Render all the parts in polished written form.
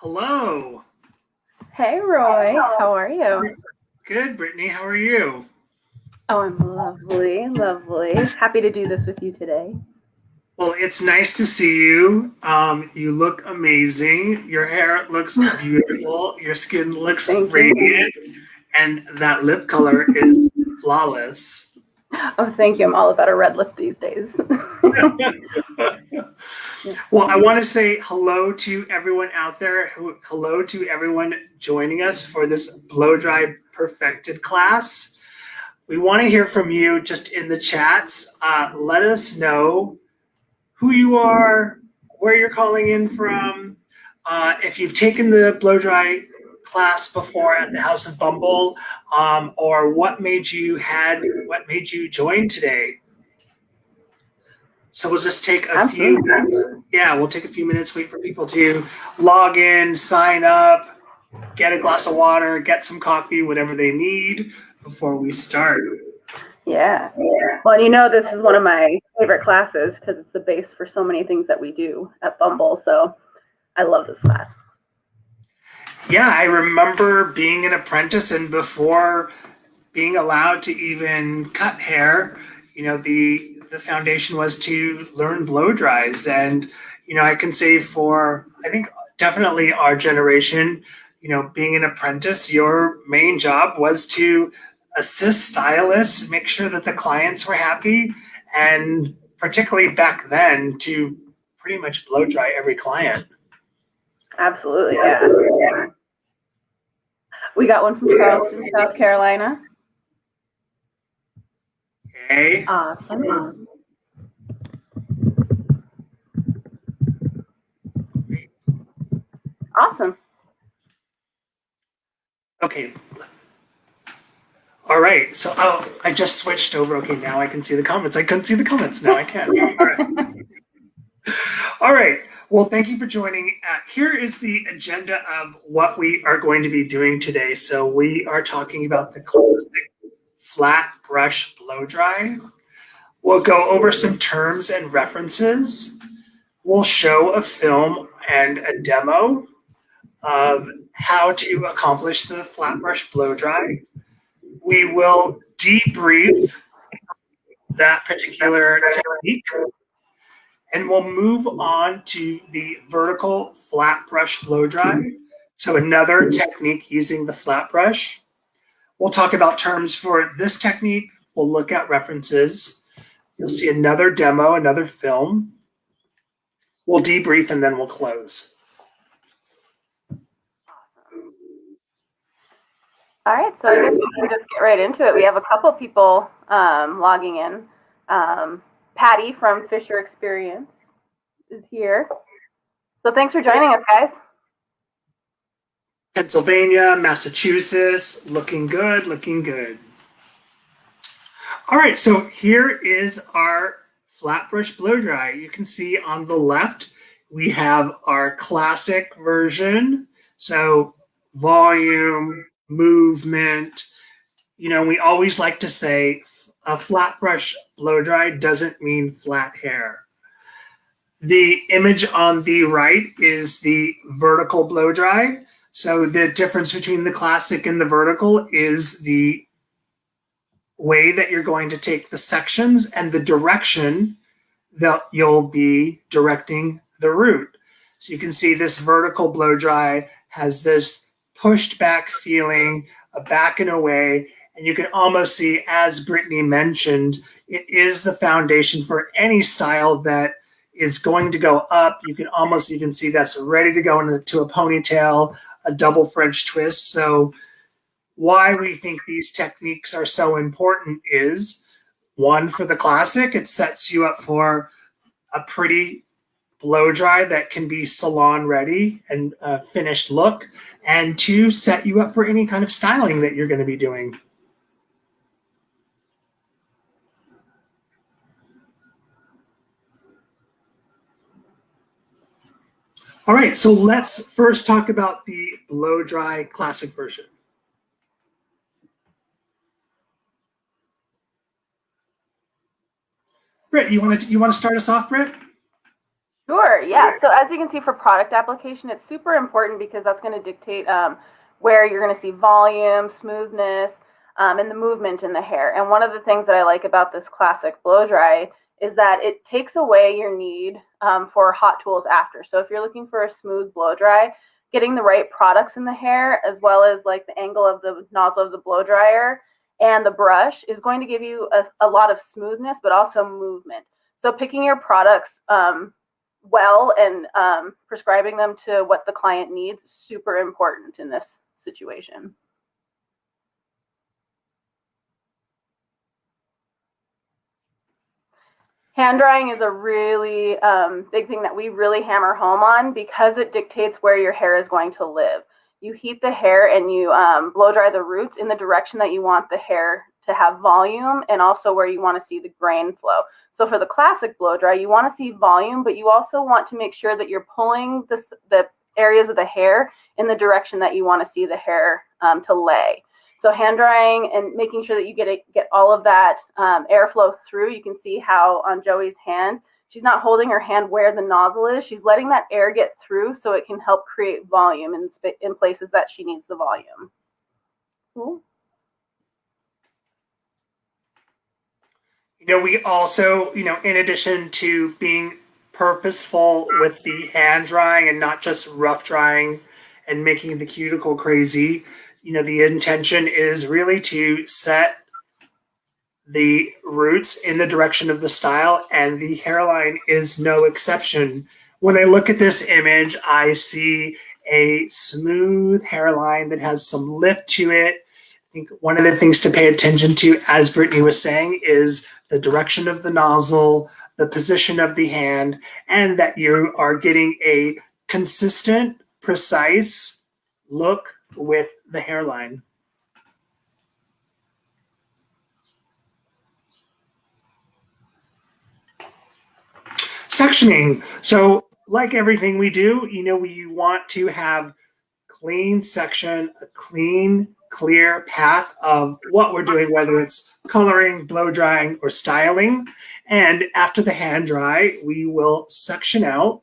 Hello. Hey, Roy. How are you? Good, Brittany. How are you? Oh, I'm lovely, lovely. Happy to do this with you today. Well, it's nice to see you. You look amazing. Your hair looks beautiful. Your skin looks Thank you. radiant. And that lip color is flawless. Oh, thank you. I'm all about a red lip these days. Well, I want to say hello to everyone out there. Hello to everyone joining us for this blow dry perfected class. We want to hear from you just in the chats. Let us know who you are, where you're calling in from, if you've taken the blow dry class before at the House of Bumble, or what made you join today. So we'll just take a few minutes. Yeah, we'll take a few minutes, wait for people to log in, sign up, get a glass of water, get some coffee, whatever they need before we start. Yeah. Well, you know, this is one of my favorite classes because it's the base for so many things that we do at Bumble. So I love this class. Yeah, I remember being an apprentice, and before being allowed to even cut hair, the foundation was to learn blow dries. And I can say for, I think, definitely our generation, being an apprentice, your main job was to assist stylists, make sure that the clients were happy, and particularly back then, to pretty much blow dry every client. Absolutely, yeah. We got one from Charleston, South Carolina. Okay. Awesome. Awesome. Okay. All right. So, I just switched over. Okay, now I can see the comments. I couldn't see the comments. Now I can. All right. All right. Well, thank you for joining. Here is the agenda of what we are going to be doing today. So we are talking about the classic flat brush blow dry. We'll go over some terms and references. We'll show a film and a demo of how to accomplish the flat brush blow dry. We will debrief that particular technique, and we'll move on to the vertical flat brush blow dry. So another technique using the flat brush. We'll talk about terms for this technique. We'll look at references. You'll see another demo, another film. We'll debrief, and then we'll close. All right, so I guess we can just get right into it. We have a couple people logging in. Patty from Fisher Experience is here. So thanks for joining us, guys. Pennsylvania, Massachusetts, looking good, looking good. All right, so here is our flat brush blow dry. You can see on the left, we have our classic version. So volume, movement. We always like to say a flat brush blow dry doesn't mean flat hair. The image on the right is the vertical blow dry. So the difference between the classic and the vertical is the way that you're going to take the sections and the direction that you'll be directing the root. So you can see this vertical blow dry has this pushed back feeling, a back and away, and you can almost see, as Brittany mentioned, it is the foundation for any style that is going to go up. You can almost even see that's ready to go into a ponytail, a double French twist. So why we think these techniques are so important is, one, for the classic, it sets you up for a pretty blow dry that can be salon ready and a finished look, and two, set you up for any kind of styling that you're going to be doing. All right, so let's first talk about the blow dry classic version. Britt, you want to start us off, Britt? Sure, yeah. So as you can see for product application, it's super important because that's going to dictate where you're going to see volume, smoothness, and the movement in the hair. And one of the things that I like about this classic blow dry is that it takes away your need for hot tools after. So if you're looking for a smooth blow dry, getting the right products in the hair, as well as like the angle of the nozzle of the blow dryer and the brush, is going to give you a lot of smoothness, but also movement. So picking your products well and prescribing them to what the client needs is super important in this situation. Hand drying is a really big thing that we really hammer home on because it dictates where your hair is going to live. You heat the hair and you blow dry the roots in the direction that you want the hair to have volume and also where you want to see the grain flow. So for the classic blow dry, you want to see volume, but you also want to make sure that you're pulling the areas of the hair in the direction that you want to see the hair to lay. So hand drying and making sure that you get all of that airflow through. You can see how on Joey's hand, she's not holding her hand where the nozzle is. She's letting that air get through so it can help create volume in places that she needs the volume. Cool. We also, in addition to being purposeful with the hand drying and not just rough drying and making the cuticle crazy, the intention is really to set the roots in the direction of the style, and the hairline is no exception. When I look at this image, I see a smooth hairline that has some lift to it. I think one of the things to pay attention to, as Brittany was saying, is the direction of the nozzle, the position of the hand, and that you are getting a consistent, precise look with the hairline. Sectioning. So like everything we do, we want to have clean section, a clean, clear path of what we're doing, whether it's coloring, blow drying, or styling. And after the hand dry, we will section out.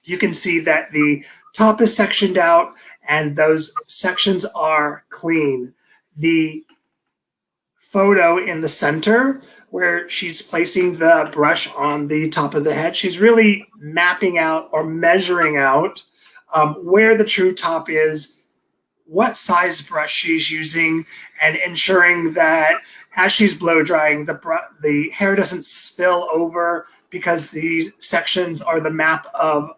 You can see that the top is sectioned out and those sections are clean. The photo in the center where she's placing the brush on the top of the head, she's really mapping out or measuring out where the true top is, what size brush she's using, and ensuring that as she's blow drying, the hair doesn't spill over because the sections or the map of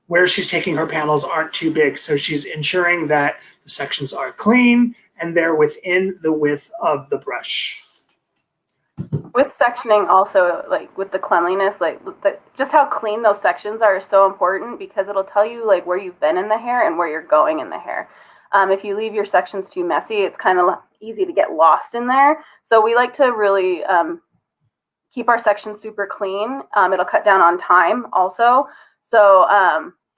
where she's taking her panels aren't too big. So she's ensuring that the sections are clean and they're within the width of the brush. With sectioning also, like with the cleanliness, just how clean those sections are is so important because it'll tell you like where you've been in the hair and where you're going in the hair. If you leave your sections too messy, it's kind of easy to get lost in there. So we like to really keep our sections super clean. It'll cut down on time also. So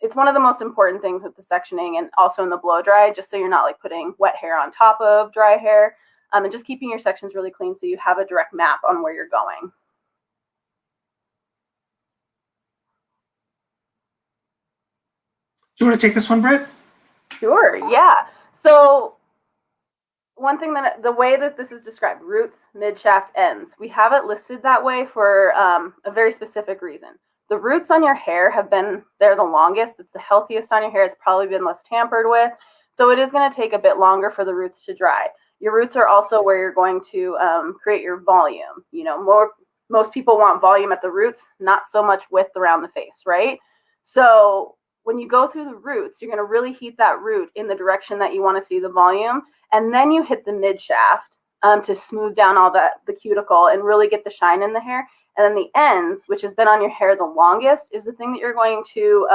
it's one of the most important things with the sectioning and also in the blow dry, just so you're not like putting wet hair on top of dry hair. And just keeping your sections really clean so you have a direct map on where you're going. Do you want to take this one, Britt? Sure, yeah. So one thing that the way that this is described, roots, mid-shaft, ends, we have it listed that way for a very specific reason. The roots on your hair have been there the longest. It's the healthiest on your hair. It's probably been less tampered with. So it is going to take a bit longer for the roots to dry. Your roots are also where you're going to create your volume. Most people want volume at the roots, not so much width around the face, right? So when you go through the roots, you're going to really heat that root in the direction that you want to see the volume. And then you hit the mid shaft to smooth down all the cuticle and really get the shine in the hair. And then the ends, which has been on your hair the longest, is the thing that you're going to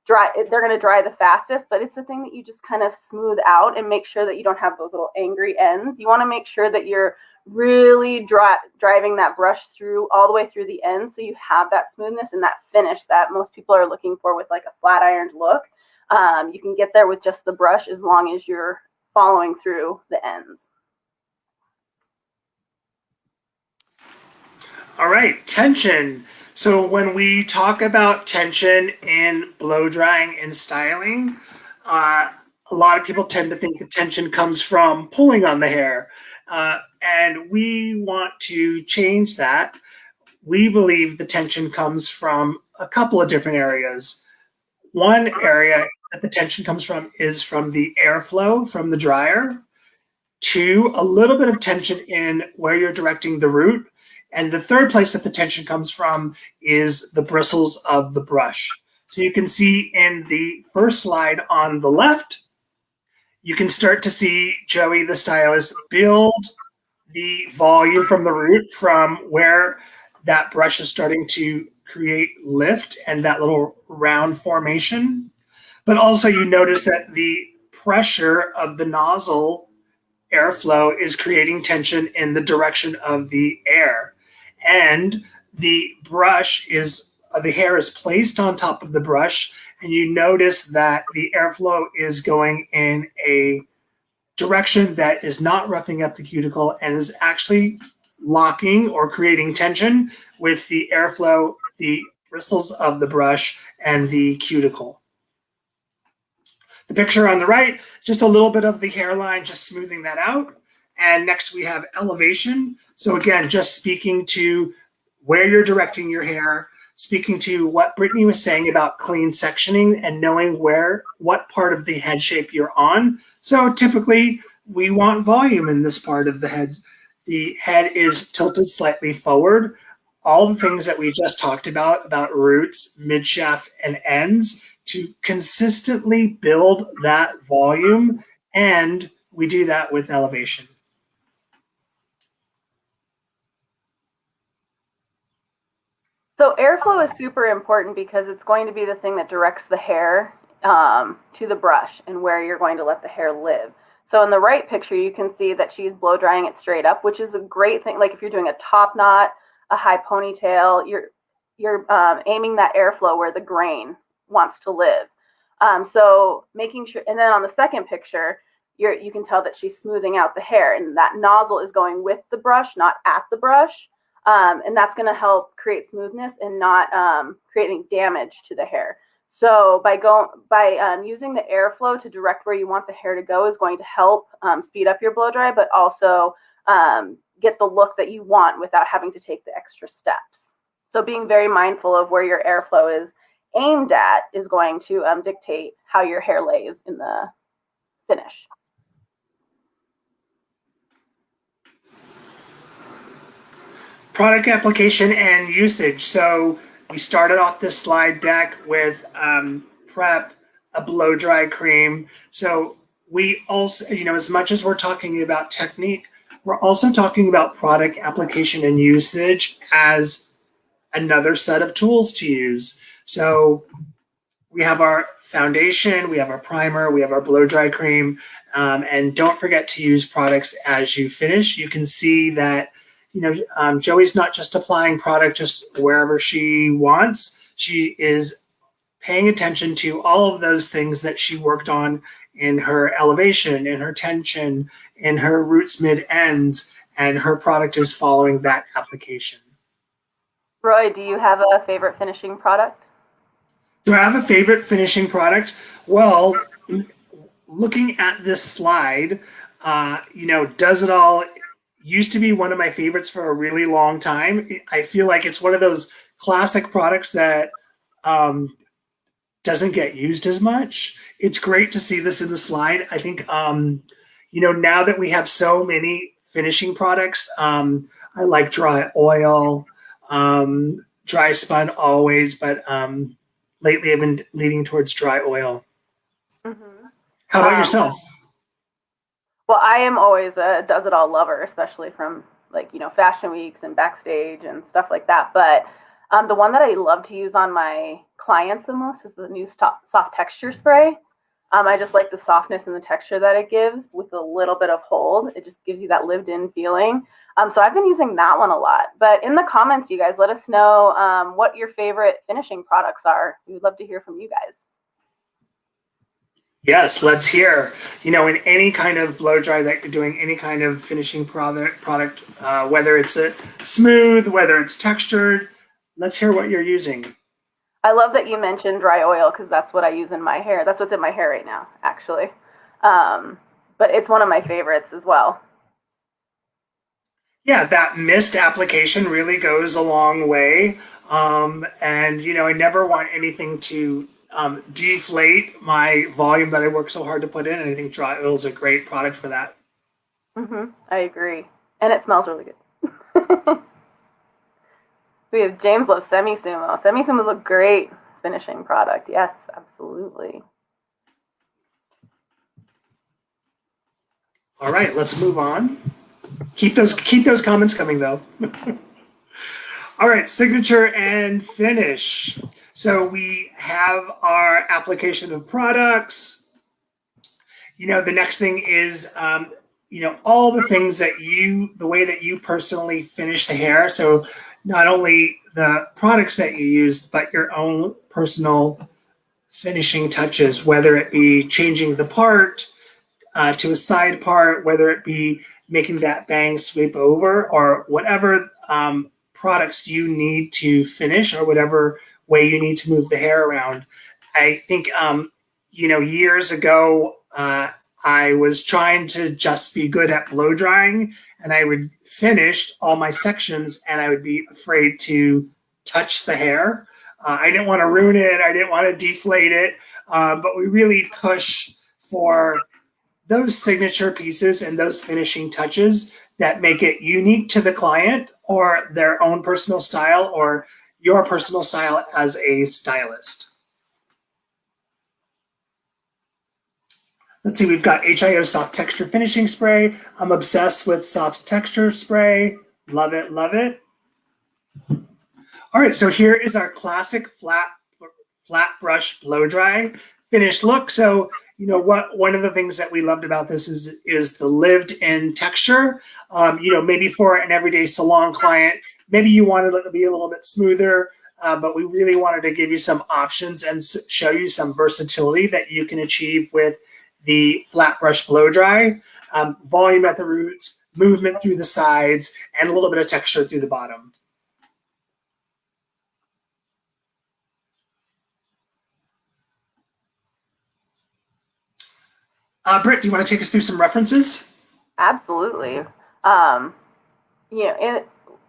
dry. They're going to dry the fastest, but it's the thing that you just kind of smooth out and make sure that you don't have those little angry ends. You want to make sure that you're really driving that brush through all the way through the ends so you have that smoothness and that finish that most people are looking for with like a flat ironed look. You can get there with just the brush as long as you're following through the ends. All right, tension. So when we talk about tension in blow drying and styling, a lot of people tend to think the tension comes from pulling on the hair. And we want to change that. We believe the tension comes from a couple of different areas. One area that the tension comes from is from the airflow from the dryer. Two, a little bit of tension in where you're directing the root. And the third place that the tension comes from is the bristles of the brush. So you can see in the first slide on the left, you can start to see Joey, the stylist, build the volume from the root from where that brush is starting to create lift and that little round formation. But also you notice that the pressure of the nozzle airflow is creating tension in the direction of the air. And the hair is placed on top of the brush, and you notice that the airflow is going in a direction that is not roughing up the cuticle and is actually locking or creating tension with the airflow, the bristles of the brush, and the cuticle. The picture on the right, just a little bit of the hairline, just smoothing that out. And next we have elevation. So again, just speaking to where you're directing your hair, speaking to what Brittany was saying about clean sectioning and knowing what part of the head shape you're on. So typically we want volume in this part of the head. The head is tilted slightly forward. All the things that we just talked about roots, mid-shaft, and ends, to consistently build that volume, and we do that with elevation. So airflow is super important because it's going to be the thing that directs the hair to the brush and where you're going to let the hair live. So in the right picture, you can see that she's blow drying it straight up, which is a great thing. Like if you're doing a top knot, a high ponytail, you're aiming that airflow where the grain wants to live. So making sure, and then on the second picture, you can tell that she's smoothing out the hair, and that nozzle is going with the brush, not at the brush. And that's going to help create smoothness and not creating damage to the hair. So by using the airflow to direct where you want the hair to go is going to help speed up your blow dry, but also get the look that you want without having to take the extra steps. So being very mindful of where your airflow is aimed at is going to dictate how your hair lays in the finish. Product application and usage. So we started off this slide deck with prep, a blow dry cream. So we also, as much as we're talking about technique, we're also talking about product application and usage as another set of tools to use. So we have our foundation, we have our primer, we have our blow dry cream, and don't forget to use products as you finish. You can see that Joey's not just applying product just wherever she wants. She is paying attention to all of those things that she worked on in her elevation, in her tension, in her roots, mid, ends, and her product is following that application. Roy, do you have a favorite finishing product? Do I have a favorite finishing product? Well, looking at this slide, Does It All used to be one of my favorites for a really long time. I feel like it's one of those classic products that doesn't get used as much. It's great to see this in the slide. I think, now that we have so many finishing products, I like dry oil, dry spun always, but lately I've been leaning towards dry oil. Mm-hmm. How about yourself? Well, I am always a Does It All lover, especially from fashion weeks and backstage and stuff like that. But the one that I love to use on my clients the most is the new soft texture spray. I just like the softness and the texture that it gives with a little bit of hold. It just gives you that lived in feeling. So I've been using that one a lot. But in the comments, you guys, let us know what your favorite finishing products are. We would love to hear from you guys. Yes, let's hear. In any kind of blow dry that you're doing, any kind of finishing product, whether it's a smooth, whether it's textured, let's hear what you're using. I love that you mentioned dry oil because that's what I use in my hair. That's what's in my hair right now, actually. But it's one of my favorites as well. Yeah, that mist application really goes a long way. And, I never want anything to deflate my volume that I work so hard to put in. And I think dry oil is a great product for that. I agree. And it smells really good. We have James loves semi-sumo. Semi-sumo is a great finishing product. Yes, absolutely. All right, let's move on. Keep those comments coming though. All right, signature and finish. So we have our application of products. The next thing is, all the things the way that you personally finish the hair. So not only the products that you use, but your own personal finishing touches, whether it be changing the part to a side part, whether it be making that bang sweep over, or whatever products you need to finish, or whatever way you need to move the hair around. I think, years ago, I was trying to just be good at blow drying, and I would finish all my sections and I would be afraid to touch the hair. I didn't want to ruin it. I didn't want to deflate it. But we really push for those signature pieces and those finishing touches that make it unique to the client or their own personal style or your personal style as a stylist. Let's see, we've got HIO Soft Texture Finishing Spray. I'm obsessed with soft texture spray. Love it, love it. All right, so here is our classic flat brush blow dry finished look. So, one of the things that we loved about this is the lived in texture. Maybe for an everyday salon client, maybe you wanted it to be a little bit smoother, but we really wanted to give you some options and show you some versatility that you can achieve with the flat brush blow dry. Volume at the roots, movement through the sides, and a little bit of texture through the bottom. Britt, do you want to take us through some references? Absolutely.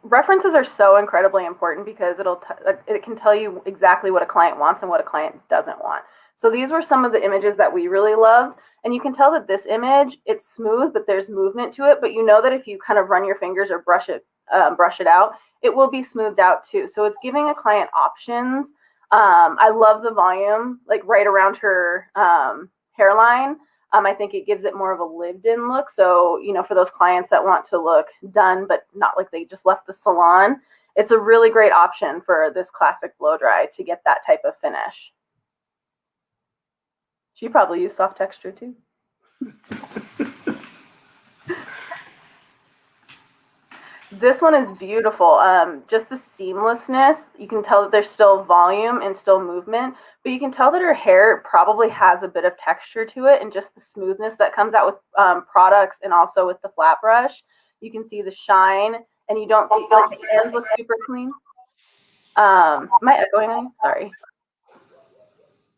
References are so incredibly important because it can tell you exactly what a client wants and what a client doesn't want. So these were some of the images that we really loved. And you can tell that this image, it's smooth, but there's movement to it. But you know that if you kind of run your fingers or brush it out, it will be smoothed out too. So it's giving a client options. I love the volume, like right around her hairline. I think it gives it more of a lived-in look. So, for those clients that want to look done, but not like they just left the salon, it's a really great option for this classic blow dry to get that type of finish. She probably used soft texture too. This one is beautiful. Just the seamlessness. You can tell that there's still volume and still movement, but you can tell that her hair probably has a bit of texture to it, and just the smoothness that comes out with products and also with the flat brush. You can see the shine, and you don't see like the ends look super clean. Am I echoing on you? Sorry.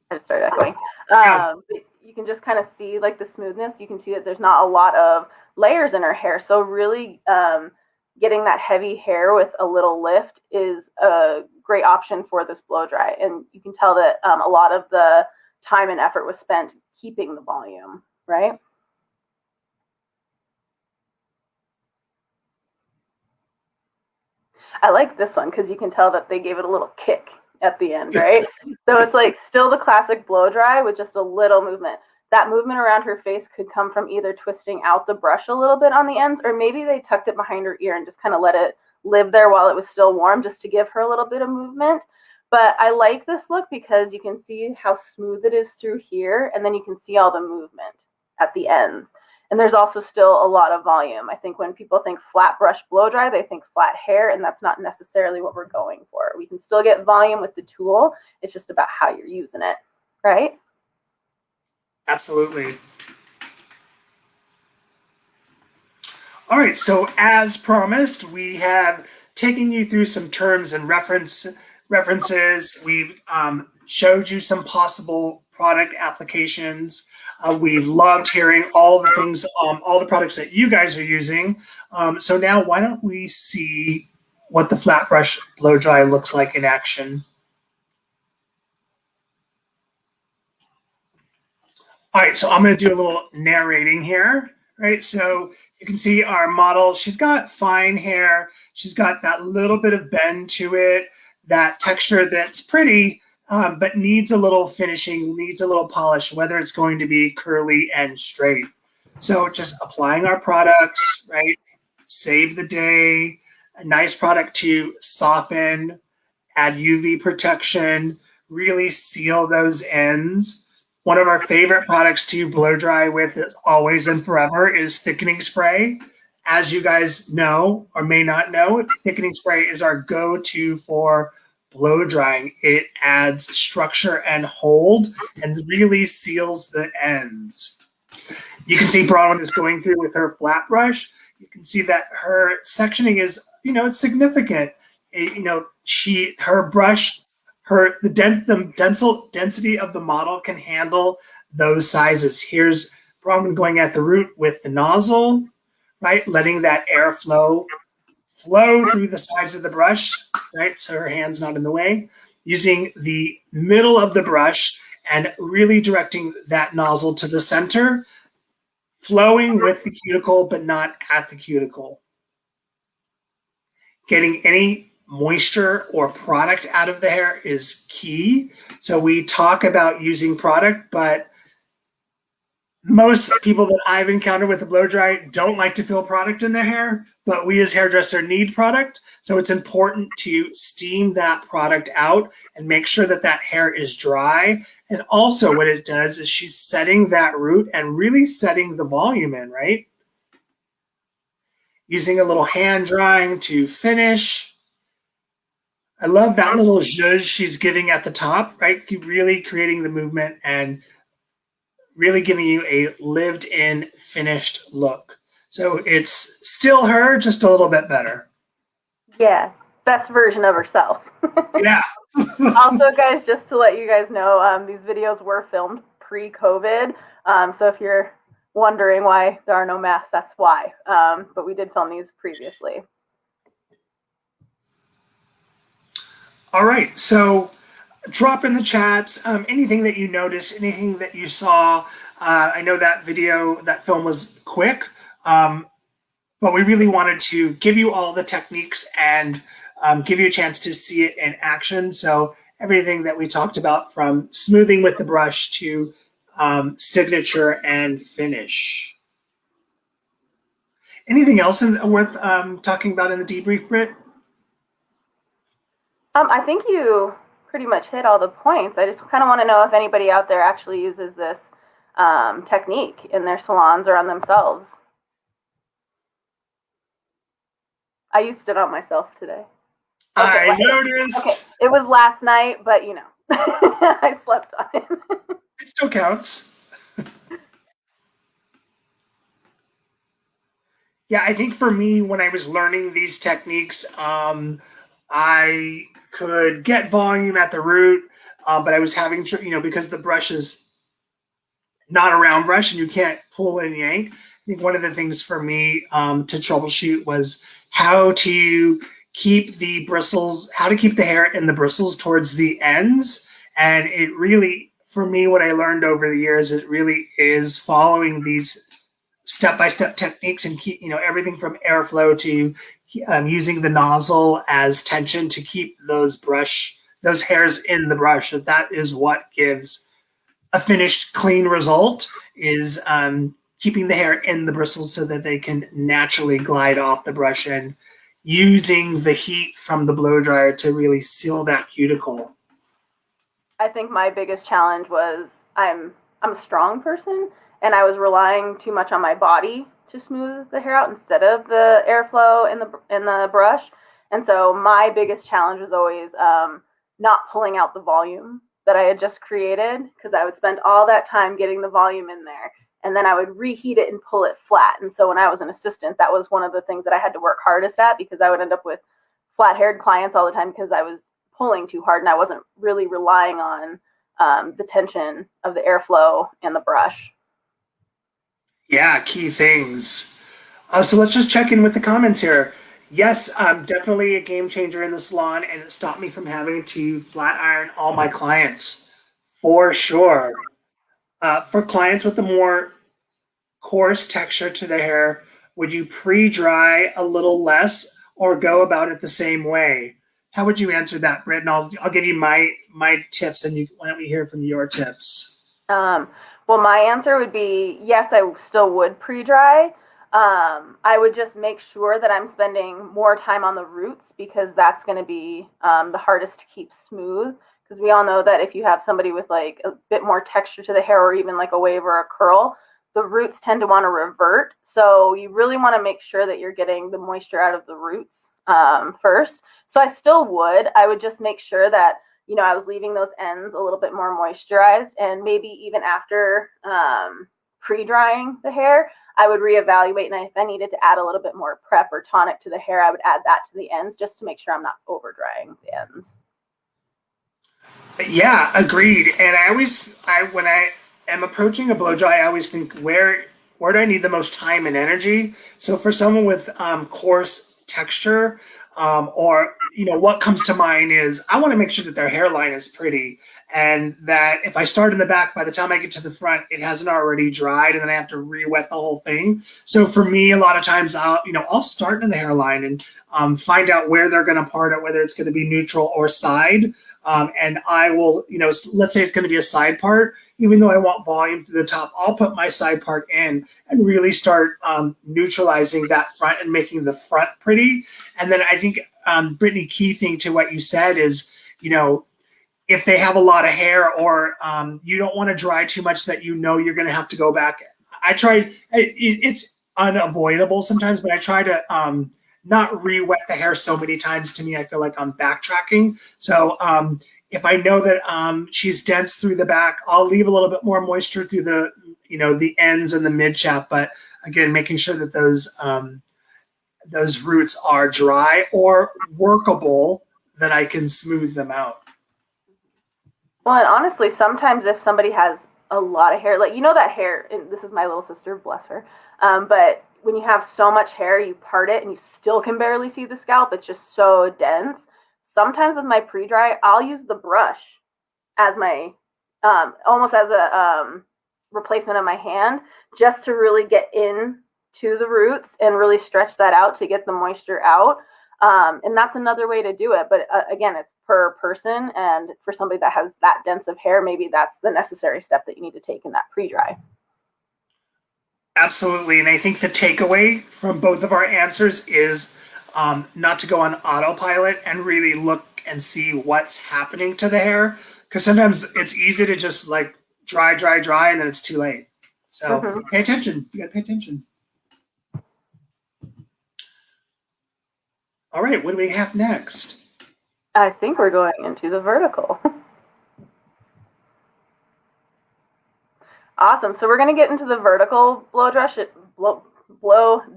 I just started echoing. But you can just kind of see like the smoothness. You can see that there's not a lot of layers in her hair. So really getting that heavy hair with a little lift is a great option for this blow dry. And you can tell that a lot of the time and effort was spent keeping the volume, right? I like this one because you can tell that they gave it a little kick at the end, right? So it's like still the classic blow dry with just a little movement. That movement around her face could come from either twisting out the brush a little bit on the ends, or maybe they tucked it behind her ear and just kind of let it live there while it was still warm, just to give her a little bit of movement. But I like this look because you can see how smooth it is through here, and then you can see all the movement at the ends. And there's also still a lot of volume. I think when people think flat brush blow dry, they think flat hair, and that's not necessarily what we're going for. We can still get volume with the tool. It's just about how you're using it, right? Absolutely. All right, so as promised, we have taken you through some terms and references. We've showed you some possible product applications. We've loved hearing all the things, all the products that you guys are using. So now why don't we see what the flat brush blow dry looks like in action. All right, so I'm going to do a little narrating here, right? So you can see our model. She's got fine hair. She's got that little bit of bend to it, that texture that's pretty, but needs a little finishing, needs a little polish, whether it's going to be curly and straight. So just applying our products, right? Save the day, a nice product to soften, add UV protection, really seal those ends. One of our favorite products to blow dry with is always and forever is thickening spray. As you guys know or may not know, thickening spray is our go-to for blow drying. It adds structure and hold and really seals the ends. You can see Bronwyn is going through with her flat brush. You can see that her sectioning is, it's significant. Her brush, the density of the model can handle those sizes. Here's Bronwyn going at the root with the nozzle, right? Letting that air flow through the sides of the brush, right? So her hand's not in the way. Using the middle of the brush and really directing that nozzle to the center, flowing with the cuticle, but not at the cuticle. Getting any moisture or product out of the hair is key. So we talk about using product, but most people that I've encountered with the blow dry don't like to feel product in their hair, but we as hairdresser need product. So it's important to steam that product out and make sure that that hair is dry. And also what it does is she's setting that root and really setting the volume in, right? Using a little hand drying to finish. I love that little zhuzh she's giving at the top, right? Really creating the movement and really giving you a lived-in, finished look. So it's still her, just a little bit better. Yeah, best version of herself. Yeah. Also, guys, just to let you guys know, these videos were filmed pre-COVID. So if you're wondering why there are no masks, that's why. But we did film these previously. All right, so drop in the chats anything that you noticed, anything that you saw. I know that film was quick, but we really wanted to give you all the techniques and give you a chance to see it in action. So everything that we talked about, from smoothing with the brush to signature and finish. Anything else worth talking about in the debrief, Britt? I think you pretty much hit all the points. I just kind of want to know if anybody out there actually uses this technique in their salons or on themselves. I used it on myself today. Okay, I noticed. Okay, it was last night, but I slept on it. It still counts. Yeah, I think for me, when I was learning these techniques, I could get volume at the root, but I was having, because the brush is not a round brush and you can't pull and yank. I think one of the things for me to troubleshoot was how to keep the hair in the bristles towards the ends. And it really, for me, what I learned over the years, it really is following these step-by-step techniques and keep, everything from airflow to using the nozzle as tension to keep those hairs in the brush. That is what gives a finished, clean result, is keeping the hair in the bristles so that they can naturally glide off the brush, and using the heat from the blow dryer to really seal that cuticle. I think my biggest challenge was I'm a strong person, and I was relying too much on my body to smooth the hair out instead of the airflow in the brush. And so my biggest challenge was always not pulling out the volume that I had just created, because I would spend all that time getting the volume in there, and then I would reheat it and pull it flat. And so when I was an assistant, that was one of the things that I had to work hardest at, because I would end up with flat-haired clients all the time because I was pulling too hard and I wasn't really relying on the tension of the airflow and the brush. Yeah, key things. So let's just check in with the comments here. Yes, definitely a game changer in the salon, and it stopped me from having to flat iron all my clients, for sure. For clients with a more coarse texture to the hair, would you pre-dry a little less or go about it the same way? How would you answer that, Britt? And I'll give you my tips, and why don't we hear from your tips? Well, my answer would be yes, I still would pre-dry. I would just make sure that I'm spending more time on the roots, because that's going to be the hardest to keep smooth. Because we all know that if you have somebody with like a bit more texture to the hair, or even like a wave or a curl, the roots tend to want to revert. So you really want to make sure that you're getting the moisture out of the roots first. So I would just make sure that, you know, I was leaving those ends a little bit more moisturized, and maybe even after pre-drying the hair, I would reevaluate, and if I needed to add a little bit more prep or tonic to the hair, I would add that to the ends, just to make sure I'm not over drying the ends. Yeah, agreed. And when I am approaching a blow dry, I always think, where do I need the most time and energy? So for someone with coarse texture, or what comes to mind is I want to make sure that their hairline is pretty, and that if I start in the back, by the time I get to the front, it hasn't already dried, and then I have to re-wet the whole thing. So for me, a lot of times I'll start in the hairline and find out where they're going to part it, whether it's going to be neutral or side. And I will, let's say it's going to be a side part, even though I want volume to the top, I'll put my side part in and really start neutralizing that front and making the front pretty. And then I think, Brittany, key thing to what you said is, if they have a lot of hair, or you don't want to dry too much that you're going to have to go back. It's unavoidable sometimes, but I try to not re-wet the hair so many times. To me, I feel like I'm backtracking. So if I know that she's dense through the back, I'll leave a little bit more moisture through the ends and the mid shaft. But again, making sure that those roots are dry or workable, that I can smooth them out. Well, and honestly, sometimes if somebody has a lot of hair, like, that hair, and this is my little sister, bless her, but when you have so much hair, you part it and you still can barely see the scalp. It's just so dense. Sometimes with my pre-dry, I'll use the brush as my, almost as a replacement of my hand, just to really get in to the roots and really stretch that out to get the moisture out. And that's another way to do it. But again, it's per person. And for somebody that has that dense of hair, maybe that's the necessary step that you need to take in that pre-dry. Absolutely. And I think the takeaway from both of our answers is not to go on autopilot and really look and see what's happening to the hair. Because sometimes it's easy to just like dry, and then it's too late. So pay attention. You got to pay attention. All right. What do we have next? I think we're going into the vertical. Awesome. So we're going to get into the vertical blow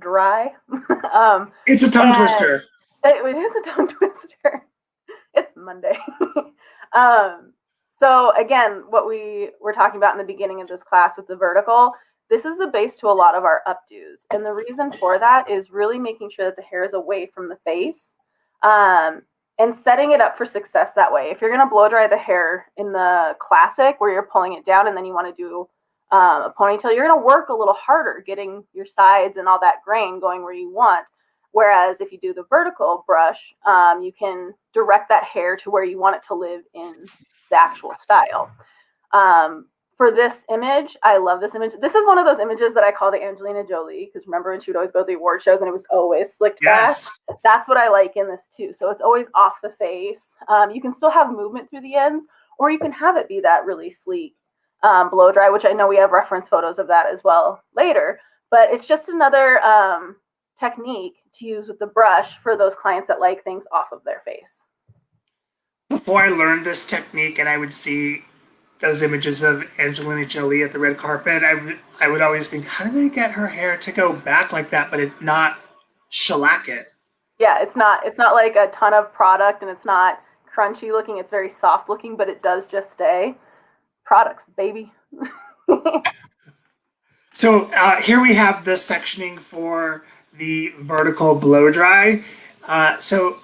dry. It's a tongue twister. It is a tongue twister. It's Monday. So again, what we were talking about in the beginning of this class with the vertical, this is the base to a lot of our updos. And the reason for that is really making sure that the hair is away from the face, and setting it up for success that way. If you're going to blow dry the hair in the classic, where you're pulling it down and then you want to do a ponytail, you're going to work a little harder getting your sides and all that grain going where you want. Whereas if you do the vertical brush, you can direct that hair to where you want it to live in the actual style. For this image, I love this image. This is one of those images that I call the Angelina Jolie, because remember when she would always go to the award shows and it was always slicked back? That's what I like in this too. So it's always off the face. You can still have movement through the ends, or you can have it be that really sleek blow dry, which I know we have reference photos of that as well later. But it's just another technique to use with the brush for those clients that like things off of their face. before I learned this technique and I would see those images of Angelina Jolie at the red carpet, I would always think, how do they get her hair to go back like that, but it not shellac it? Yeah, it's not like a ton of product, and it's not crunchy looking. It's very soft looking, but it does just stay. Products, baby. So here we have the sectioning for the vertical blow dry. So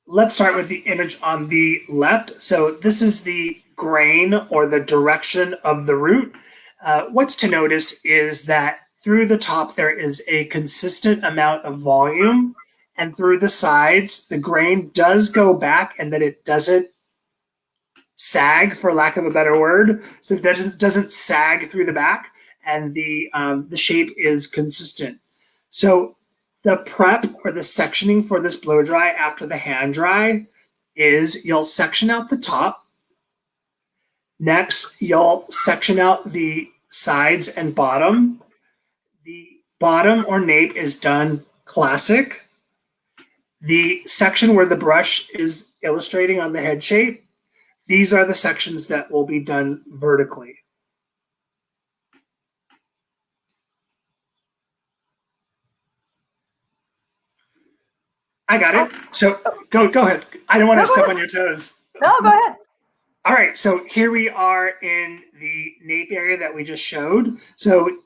let's start with the image on the left. So this is the grain or the direction of the root. What's to notice is that through the top there is a consistent amount of volume, and through the sides the grain does go back and that it doesn't sag, for lack of a better word. So that doesn't sag through the back, and the shape is consistent. So the prep or the sectioning for this blow dry after the hand dry is you'll section out the top. Next, you'll section out the sides and bottom. The bottom or nape is done classic. The section where the brush is illustrating on the head shape, these are the sections that will be done vertically. I got it. So go ahead. I don't want to step on your toes. No, go ahead. All right, so here we are in the nape area that we just showed. So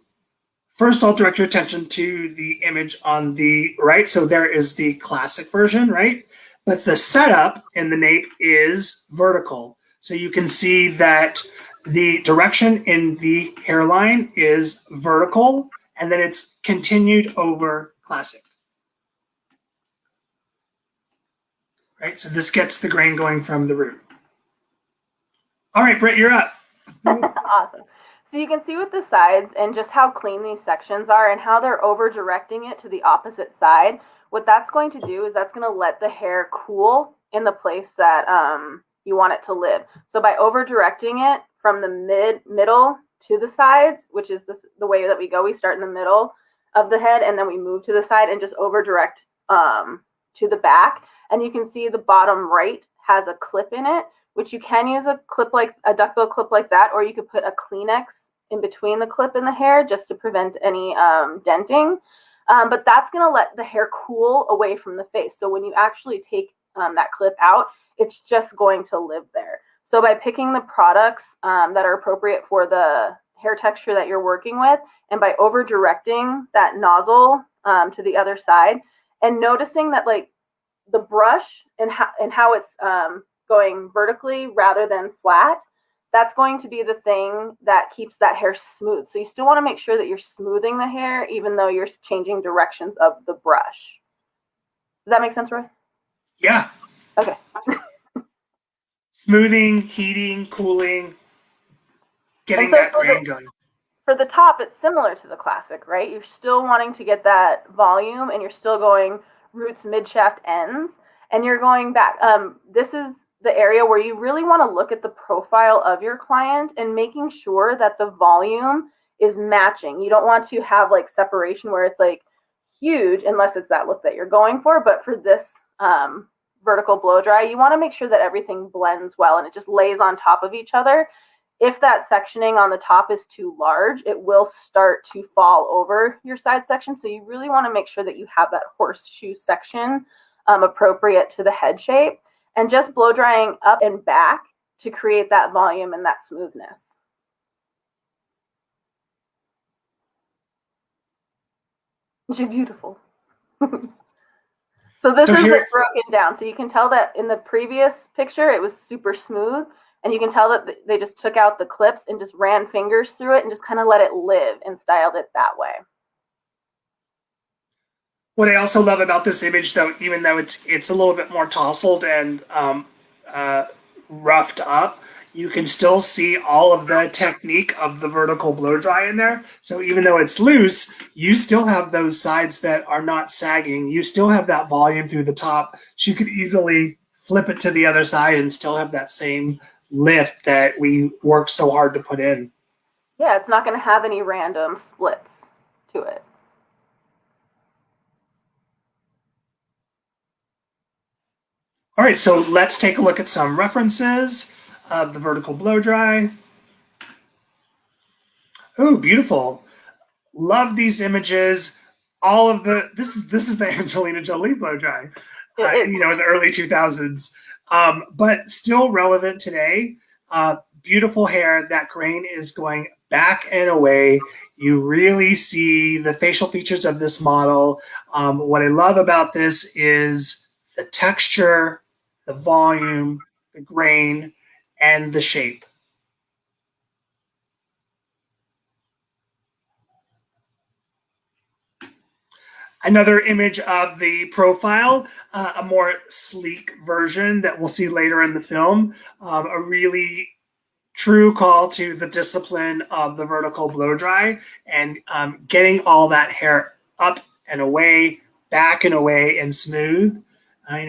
first I'll direct your attention to the image on the right. So there is the classic version, right? But the setup in the nape is vertical. So you can see that the direction in the hairline is vertical, and then it's continued over classic. Right, so this gets the grain going from the root. All right, Britt, you're up. Awesome. So you can see with the sides and just how clean these sections are and how they're over directing it to the opposite side. What that's going to do is that's going to let the hair cool in the place that you want it to live. So by over directing it from the middle to the sides, which is the way that we go, we start in the middle of the head and then we move to the side and just over direct to the back. And you can see the bottom right has a clip in it, which you can use a clip like a duckbill clip like that, or you could put a Kleenex in between the clip and the hair just to prevent any denting. But that's going to let the hair cool away from the face. So when you actually take that clip out, it's just going to live there. So by picking the products that are appropriate for the hair texture that you're working with, and by over directing that nozzle to the other side, and noticing that like the brush and how it's going vertically rather than flat, that's going to be the thing that keeps that hair smooth. So you still want to make sure that you're smoothing the hair even though you're changing directions of the brush. Does that make sense, Roy? Yeah. Okay. Smoothing, heating, cooling, getting that grain going. For the top, it's similar to the classic, right? You're still wanting to get that volume and you're still going roots, mid-shaft, ends, and you're going back. This is the area where you really want to look at the profile of your client and making sure that the volume is matching. You don't want to have like separation where it's like huge unless it's that look that you're going for. But for this vertical blow dry, you want to make sure that everything blends well and it just lays on top of each other. If that sectioning on the top is too large, it will start to fall over your side section. So you really want to make sure that you have that horseshoe section appropriate to the head shape, and just blow drying up and back to create that volume and that smoothness. She's beautiful. So this is like broken down. So you can tell that in the previous picture, it was super smooth. And you can tell that they just took out the clips and just ran fingers through it and just kind of let it live and styled it that way. What I also love about this image, though, even though it's a little bit more tousled and roughed up, you can still see all of the technique of the vertical blow dry in there. So even though it's loose, you still have those sides that are not sagging. You still have that volume through the top. So you could easily flip it to the other side and still have that same lift that we worked so hard to put in. Yeah, it's not going to have any random splits to it. All All right, so let's take a look at some references of the vertical blow dry. Oh, beautiful. Love these images. All of this is the Angelina Jolie blow dry, in the early 2000s, but still relevant today. Beautiful hair. That grain is going back and away. You really see the facial features of this model. What I love about this is the texture, the volume, the grain, and the shape. Another image of the profile, a more sleek version that we'll see later in the film. A really true call to the discipline of the vertical blow dry and getting all that hair up and away, back and away, and smooth.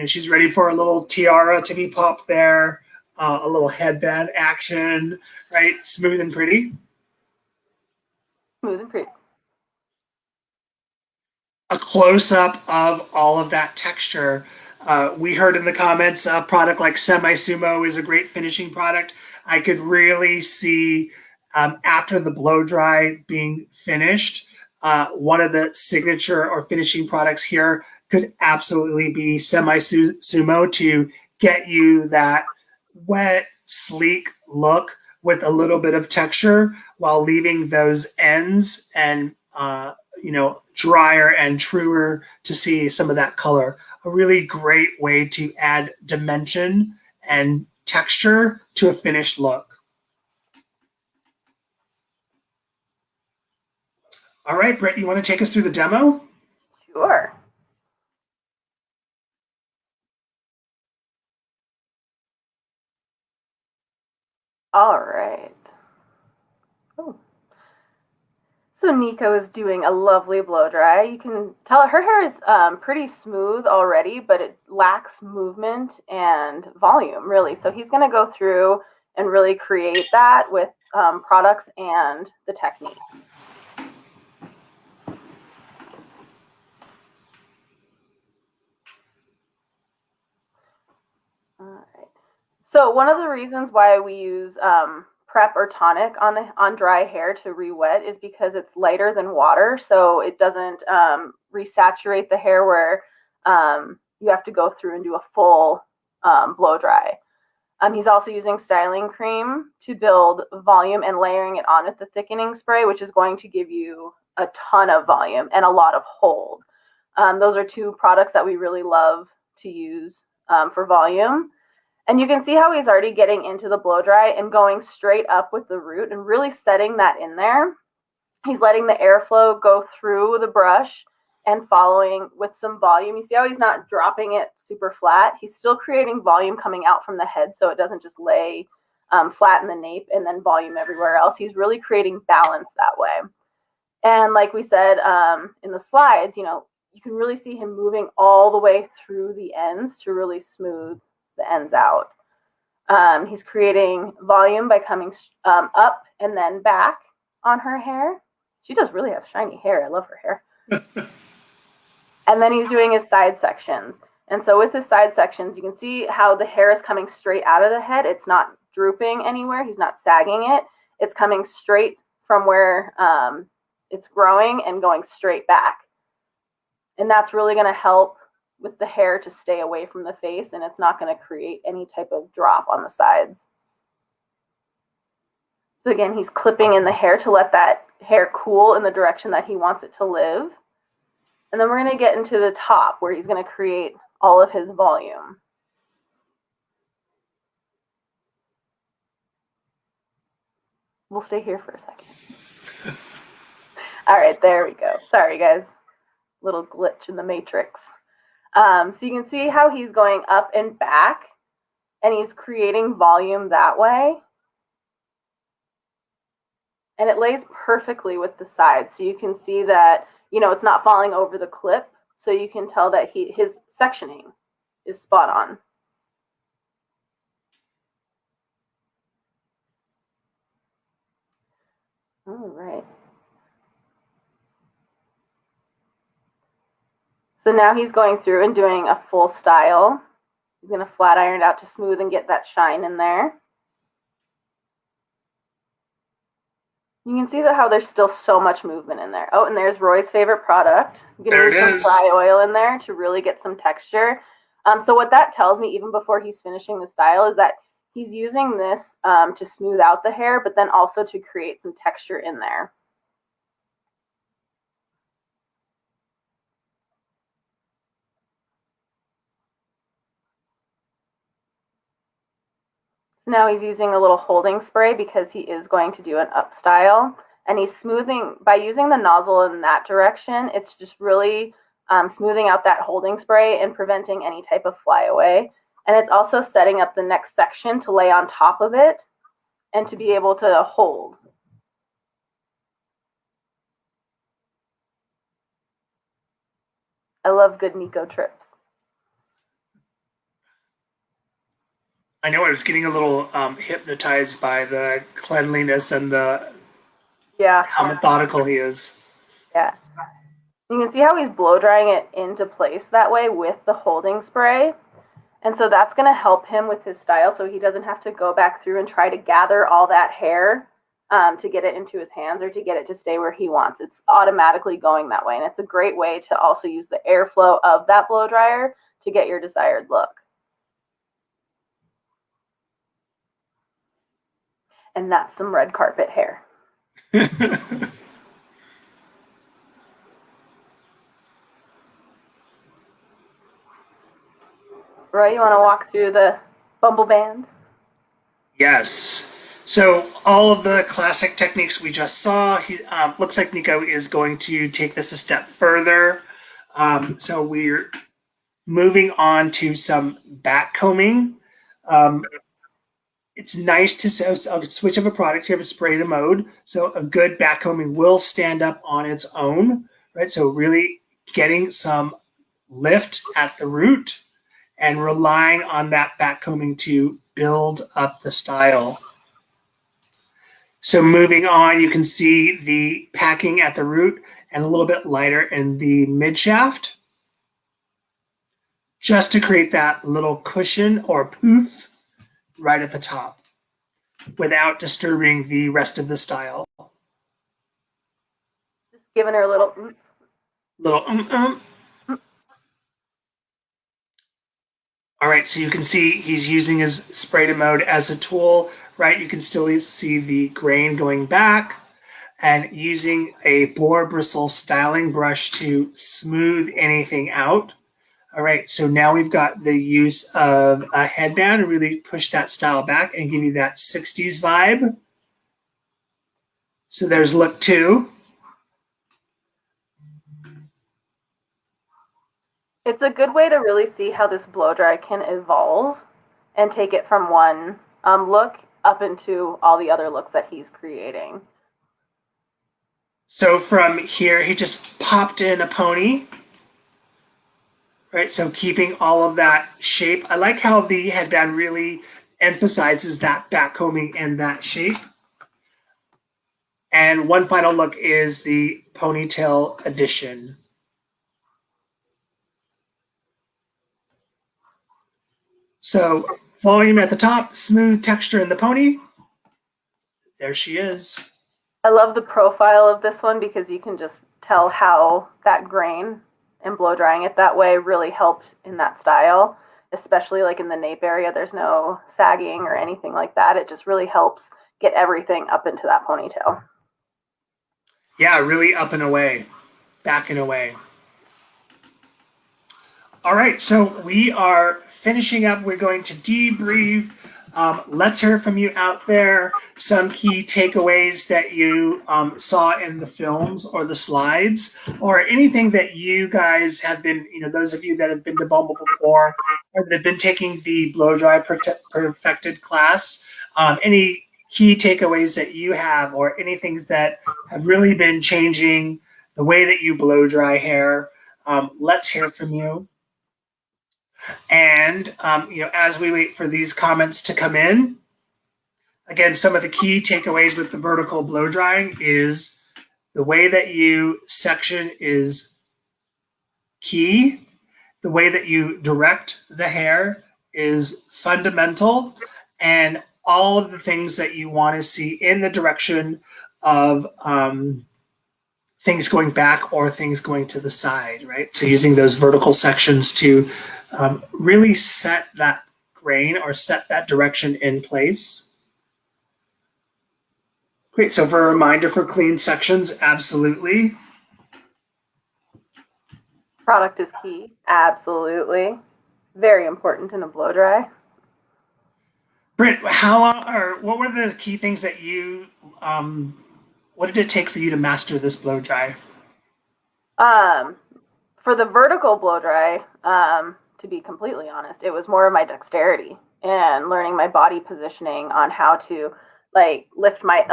She's ready for a little tiara to be popped there, a little headband action, right? Smooth and pretty. Smooth and pretty. A close-up of all of that texture. We heard in the comments a product like Semi Sumo is a great finishing product. I could really see after the blow dry being finished, one of the signature or finishing products here could absolutely be Semi Sumo to get you that wet, sleek look with a little bit of texture while leaving those ends and drier and truer to see some of that color. A really great way to add dimension and texture to a finished look. All right, Britt, you want to take us through the demo? Sure. All right. Oh. So Nico is doing a lovely blow dry. You can tell her hair is pretty smooth already, but it lacks movement and volume, really. So he's going to go through and really create that with products and the technique. All right. So one of the reasons why we use prep or tonic on dry hair to re-wet is because it's lighter than water, so it doesn't resaturate the hair where you have to go through and do a full blow dry. He's also using styling cream to build volume and layering it on with the thickening spray, which is going to give you a ton of volume and a lot of hold. Those are two products that we really love to use for volume. And you can see how he's already getting into the blow dry and going straight up with the root and really setting that in there. He's letting the airflow go through the brush and following with some volume. You see how he's not dropping it super flat? He's still creating volume coming out from the head so it doesn't just lay flat in the nape and then volume everywhere else. He's really creating balance that way. And like we said in the slides, you can really see him moving all the way through the ends to really smooth the ends out. He's creating volume by coming up and then back on her hair. She does really have shiny hair. I love her hair. And then he's doing his side sections. And so with his side sections, you can see how the hair is coming straight out of the head. It's not drooping anywhere. He's not sagging it. It's coming straight from where it's growing and going straight back. And that's really going to help with the hair to stay away from the face, and it's not going to create any type of drop on the sides. So again, he's clipping in the hair to let that hair cool in the direction that he wants it to live. And then we're going to get into the top where he's going to create all of his volume. We'll stay here for a second. All right, there we go. Sorry, guys. Little glitch in the matrix. So you can see how he's going up and back, and he's creating volume that way. And it lays perfectly with the sides. So you can see that, it's not falling over the clip. So you can tell that his sectioning is spot on. All right. So now he's going through and doing a full style. He's going to flat iron it out to smooth and get that shine in there. You can see how there's still so much movement in there. Oh, and there's Roy's favorite product. I'm going to use some dry oil in there to really get some texture. So what that tells me, even before he's finishing the style, is that he's using this to smooth out the hair, but then also to create some texture in there. So now he's using a little holding spray because he is going to do an up style. And he's smoothing, by using the nozzle in that direction, it's just really smoothing out that holding spray and preventing any type of flyaway. And it's also setting up the next section to lay on top of it and to be able to hold. I love good Nico trips. I know I was getting a little hypnotized by the cleanliness and how methodical he is. Yeah. You can see how he's blow drying it into place that way with the holding spray. And so that's going to help him with his style so he doesn't have to go back through and try to gather all that hair to get it into his hands or to get it to stay where he wants. It's automatically going that way. And it's a great way to also use the airflow of that blow dryer to get your desired look. And that's some red carpet hair. Roy, you want to walk through the bumble band? Yes. So all of the classic techniques we just saw, looks like Nico is going to take this a step further. So we're moving on to some back combing. It's nice to switch of a product. You have a spray to mode. So a good back combing will stand up on its own, right? So really getting some lift at the root and relying on that back combing to build up the style. So moving on, you can see the packing at the root and a little bit lighter in the mid shaft, just to create that little cushion or poof right at the top without disturbing the rest of the style. Just giving her a little All right, so you can see he's using his spray to mode as a tool, right? You can still see the grain going back and using a boar bristle styling brush to smooth anything out. All right, so now we've got the use of a headband to really push that style back and give you that 60s vibe. So there's look 2. It's a good way to really see how this blow dry can evolve and take it from one look up into all the other looks that he's creating. So from here, he just popped in a pony, right? So keeping all of that shape. I like how the headband really emphasizes that back combing and that shape. And one final look is the ponytail addition. So volume at the top, smooth texture in the pony. There she is. I love the profile of this one because you can just tell how that grain and blow drying it that way really helped in that style, especially like in the nape area. There's no sagging or anything like that. It just really helps get everything up into that ponytail. Yeah, really up and away, back and away. All right, so we are finishing up. We're going to debrief. Let's hear from you out there. Some key takeaways that you saw in the films or the slides, or anything that you guys have been, those of you that have been to Bumble before, or that have been taking the Blow Dry Perfected class. Any key takeaways that you have, or anything that have really been changing the way that you blow dry hair. Let's hear from you. And, as we wait for these comments to come in, again, some of the key takeaways with the vertical blow drying is the way that you section is key. The way that you direct the hair is fundamental, and all of the things that you want to see in the direction of things going back or things going to the side, right? So using those vertical sections to really set that grain or set that direction in place. Great. So for a reminder for clean sections, absolutely. Product is key. Absolutely. Very important in a blow dry. Britt, how long, or what were the key things that you, what did it take for you to master this blow dry? For the vertical blow dry, to be completely honest, it was more of my dexterity and learning my body positioning on how to like lift my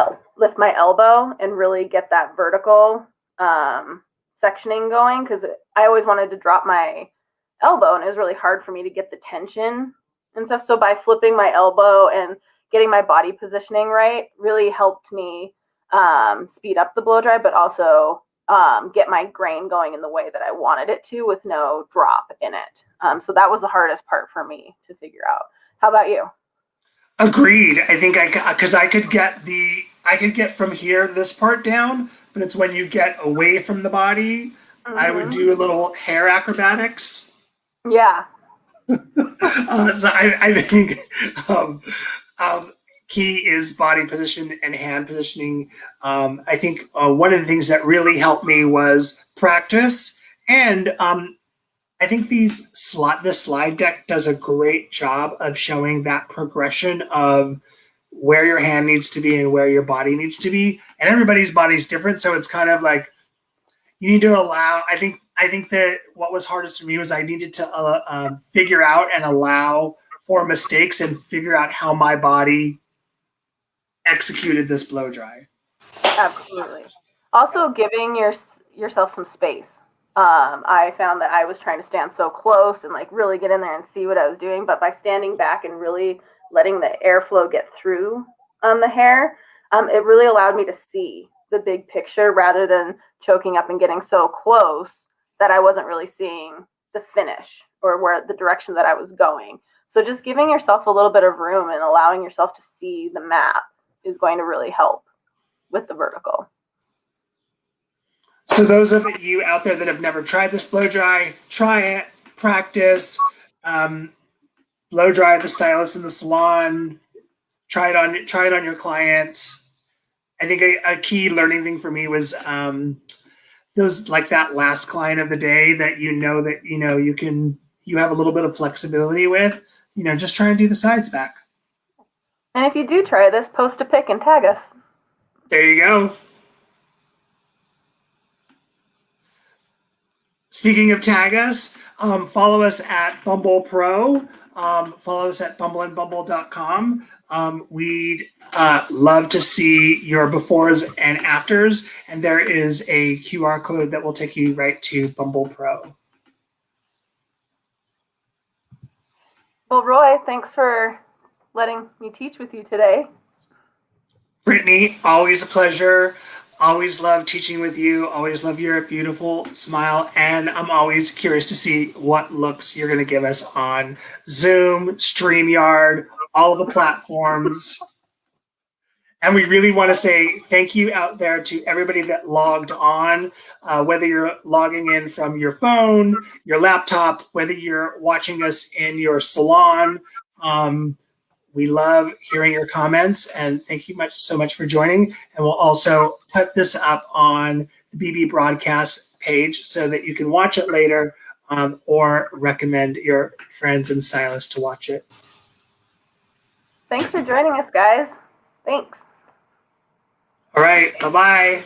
elbow and really get that vertical sectioning going, because I always wanted to drop my elbow and it was really hard for me to get the tension and stuff. So by flipping my elbow and getting my body positioning right really helped me speed up the blow dry, but also get my grain going in the way that I wanted it to with no drop in it. So that was the hardest part for me to figure out. How about you? Agreed. I think because I could get from here this part down, but it's when you get away from the body, I would do a little hair acrobatics. Yeah. So I think key is body position and hand positioning. I think one of the things that really helped me was practice, and I think this slide deck does a great job of showing that progression of where your hand needs to be and where your body needs to be. And everybody's body is different, so it's kind of like you need to allow. I think that what was hardest for me was I needed to figure out and allow for mistakes and figure out how my body executed this blow dry. Absolutely. Also, giving yourself some space. I found that I was trying to stand so close and like really get in there and see what I was doing, but by standing back and really letting the airflow get through the hair, it really allowed me to see the big picture rather than choking up and getting so close that I wasn't really seeing the finish or where the direction that I was going. So just giving yourself a little bit of room and allowing yourself to see the map is going to really help with the vertical. So those of you out there that have never tried this blow dry, try it, practice, blow dry the stylist in the salon, try it on your clients. I think a key learning thing for me was those like that last client of the day that you have a little bit of flexibility with, just try and do the sides back. And if you do try this, post a pic and tag us. There you go. Speaking of tag us, follow us at Bumble Pro. Follow us at bumbleandbumble.com. We'd love to see your befores and afters, and there is a QR code that will take you right to Bumble Pro. Well, Roy, thanks for letting me teach with you today. Brittany, always a pleasure. Always love teaching with you. Always love your beautiful smile. And I'm always curious to see what looks you're going to give us on Zoom, StreamYard, all the platforms. And we really want to say thank you out there to everybody that logged on, whether you're logging in from your phone, your laptop, whether you're watching us in your salon. We love hearing your comments, and thank you so much for joining. And we'll also put this up on the BB broadcast page so that you can watch it later or recommend your friends and stylists to watch it. Thanks for joining us, guys. Thanks. All right. Bye-bye.